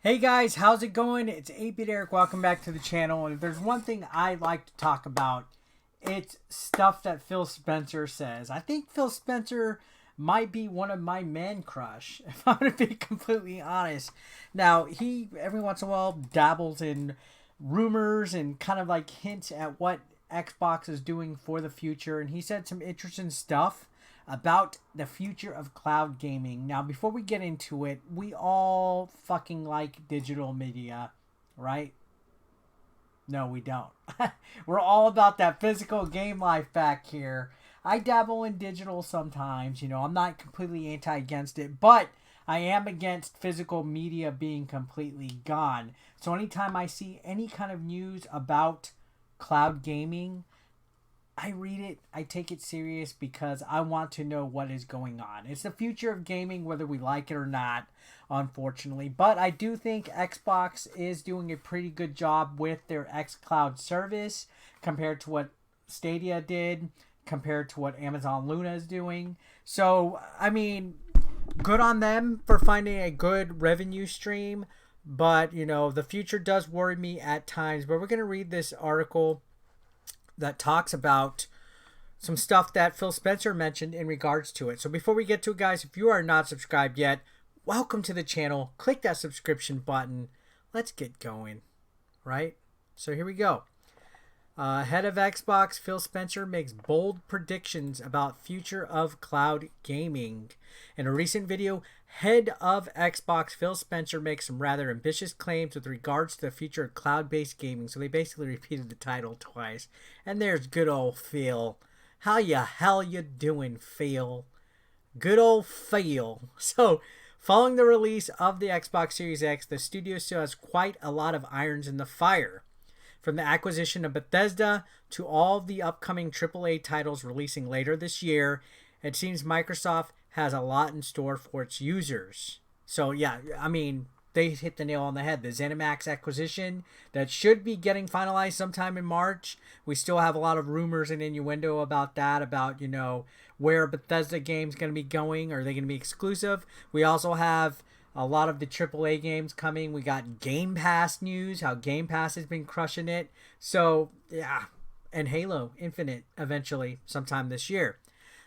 Hey guys, how's it going? It's 8-Bit Eric. Welcome back to the channel. And if there's one thing I like to talk about, it's stuff that Phil Spencer says. I think Phil Spencer might be one of my man crush, if I'm going to be completely honest. Now, he every once in a while dabbles in rumors and kind of like hints at what Xbox is doing for the future. And he said some interesting stuff about the future of cloud gaming. Now, before we get into it, we all fucking like digital media, right? No, we don't. We're all about that physical game life back here. I dabble in digital sometimes, I'm not completely against it, but I am against physical media being completely gone. So anytime I see any kind of news about cloud gaming, I read it, I take it serious because I want to know what is going on. It's the future of gaming, whether we like it or not, unfortunately. But I do think Xbox is doing a pretty good job with their xCloud service compared to what Stadia did, compared to what Amazon Luna is doing. So, I mean, good on them for finding a good revenue stream. But, the future does worry me at times. But we're going to read this article that talks about some stuff that Phil Spencer mentioned in regards to it. So before we get to it, guys, if you are not subscribed yet, welcome to the channel. Click that subscription button. Let's get going, right? So here we go. Head of Xbox, Phil Spencer makes bold predictions about future of cloud gaming. In a recent video, head of Xbox, Phil Spencer makes some rather ambitious claims with regards to the future of cloud-based gaming. So they basically repeated the title twice. And there's good old Phil. How ya hell you doing, Phil? Good old Phil. So, following the release of the Xbox Series X, the studio still has quite a lot of irons in the fire. From the acquisition of Bethesda to all the upcoming AAA titles releasing later this year, it seems Microsoft has a lot in store for its users. So yeah, I mean, they hit the nail on the head. The ZeniMax acquisition that should be getting finalized sometime in March. We still have a lot of rumors and innuendo about that, about, where Bethesda games going to be going. Are they going to be exclusive? We also have a lot of the AAA games coming. We got Game Pass news, how Game Pass has been crushing it. So, yeah. And Halo Infinite eventually sometime this year.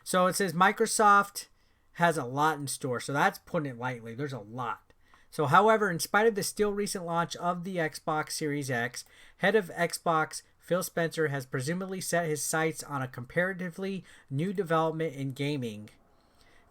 So it says Microsoft has a lot in store. So that's putting it lightly. There's a lot. So, however, in spite of the still recent launch of the Xbox Series X, head of Xbox Phil Spencer has presumably set his sights on a comparatively new development in gaming.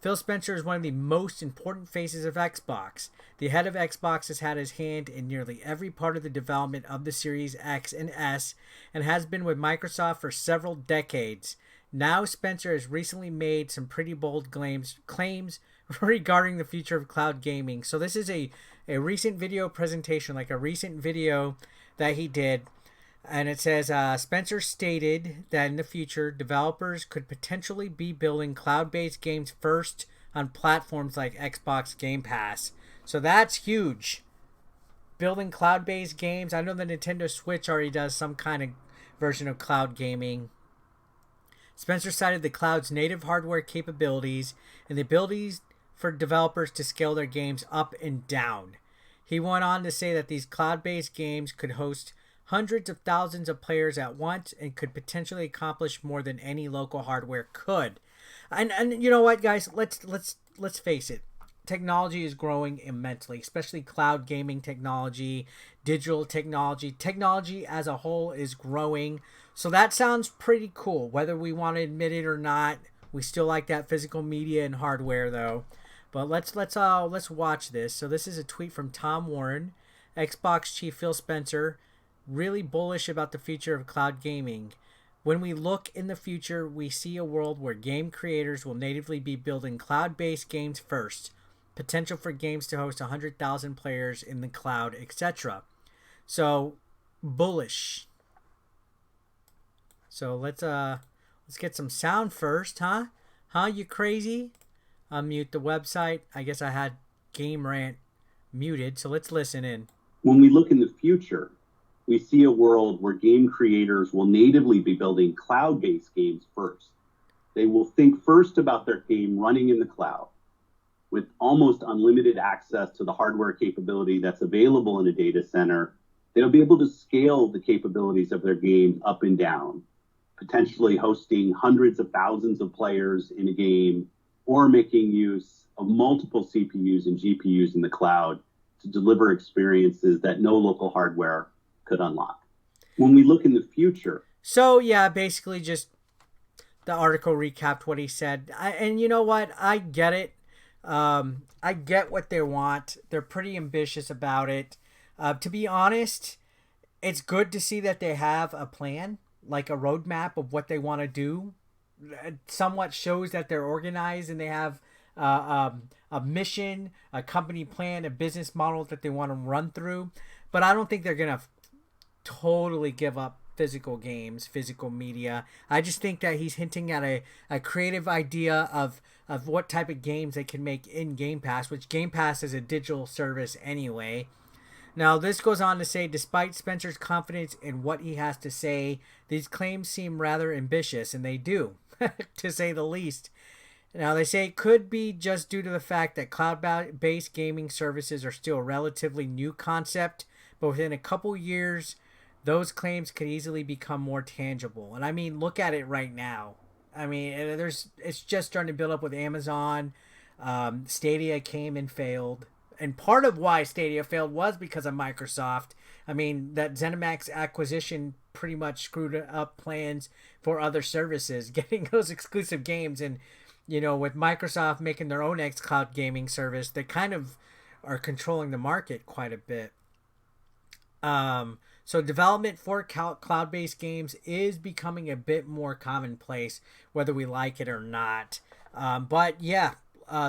Phil Spencer is one of the most important faces of Xbox. The head of Xbox has had his hand in nearly every part of the development of the Series X and S and has been with Microsoft for several decades. Now Spencer has recently made some pretty bold claims regarding the future of cloud gaming. So this is a recent video presentation, like a recent video that he did. And it says, Spencer stated that in the future, developers could potentially be building cloud-based games first on platforms like Xbox Game Pass. So that's huge. Building cloud-based games. I know the Nintendo Switch already does some kind of version of cloud gaming. Spencer cited the cloud's native hardware capabilities and the abilities for developers to scale their games up and down. He went on to say that these cloud-based games could host hundreds of thousands of players at once and could potentially accomplish more than any local hardware could. And you know what, guys? Let's face it. Technology is growing immensely, especially cloud gaming technology, digital technology. Technology as a whole is growing. So that sounds pretty cool. Whether we want to admit it or not, we still like that physical media and hardware though. But let's watch this. So this is a tweet from Tom Warren, Xbox chief Phil Spencer, really bullish about the future of cloud gaming. When we look in the future, we see a world where game creators will natively be building cloud-based games first. Potential for games to host 100,000 players in the cloud, etc. So, bullish. So let's get some sound first, huh? Huh, you crazy? Unmute the website. I guess I had Game Rant muted, so let's listen in. When we look in the future, we see a world where game creators will natively be building cloud-based games first. They will think first about their game running in the cloud. with almost unlimited access to the hardware capability that's available in a data center, they'll be able to scale the capabilities of their games up and down, potentially hosting hundreds of thousands of players in a game or making use of multiple CPUs and GPUs in the cloud to deliver experiences that no local hardware could unlock. When we look in the future. So, yeah, basically just the article recapped what he said. And you know what? I get it. I get what they want. They're pretty ambitious about it. To be honest, it's good to see that they have a plan, like a roadmap of what they want to do. It somewhat shows that they're organized and they have a mission, a company plan, a business model that they want to run through. But I don't think they're going to totally give up physical games, physical media. I just think that he's hinting at a creative idea of what type of games they can make in Game Pass, which Game Pass is a digital service anyway. Now, this goes on to say, despite Spencer's confidence in what he has to say, these claims seem rather ambitious, and they do, to say the least. Now, they say it could be just due to the fact that cloud-based gaming services are still a relatively new concept, but within a couple years, those claims could easily become more tangible. And I mean, look at it right now. I mean, it's just starting to build up with Amazon. Stadia came and failed. And part of why Stadia failed was because of Microsoft. I mean, that ZeniMax acquisition pretty much screwed up plans for other services, getting those exclusive games. And, you know, with Microsoft making their own xCloud gaming service, they kind of are controlling the market quite a bit. So development for cloud-based games is becoming a bit more commonplace, whether we like it or not. But yeah,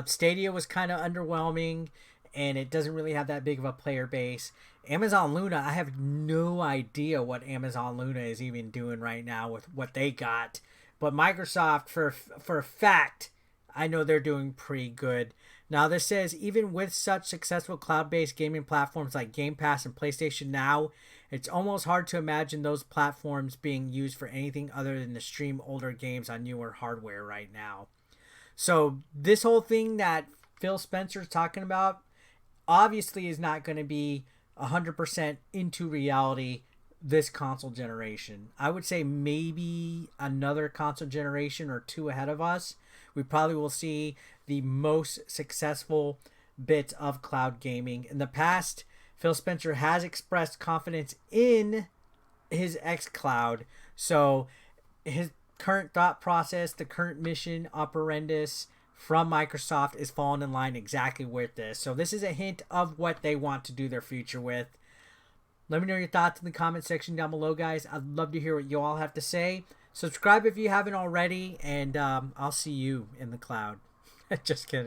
Stadia was kind of underwhelming, and it doesn't really have that big of a player base. Amazon Luna, I have no idea what Amazon Luna is even doing right now with what they got. But Microsoft, for a fact, I know they're doing pretty good. Now, this says, even with such successful cloud-based gaming platforms like Game Pass and PlayStation Now, it's almost hard to imagine those platforms being used for anything other than to stream older games on newer hardware right now. So this whole thing that Phil Spencer's talking about obviously is not going to be 100% into reality this console generation. I would say maybe another console generation or two ahead of us, we probably will see the most successful bit of cloud gaming. In the past, Phil Spencer has expressed confidence in his xCloud. So his current thought process, the current mission operandus from Microsoft is falling in line exactly with this. So this is a hint of what they want to do their future with. Let me know your thoughts in the comment section down below, guys. I'd love to hear what you all have to say. Subscribe if you haven't already, and I'll see you in the cloud. Just kidding.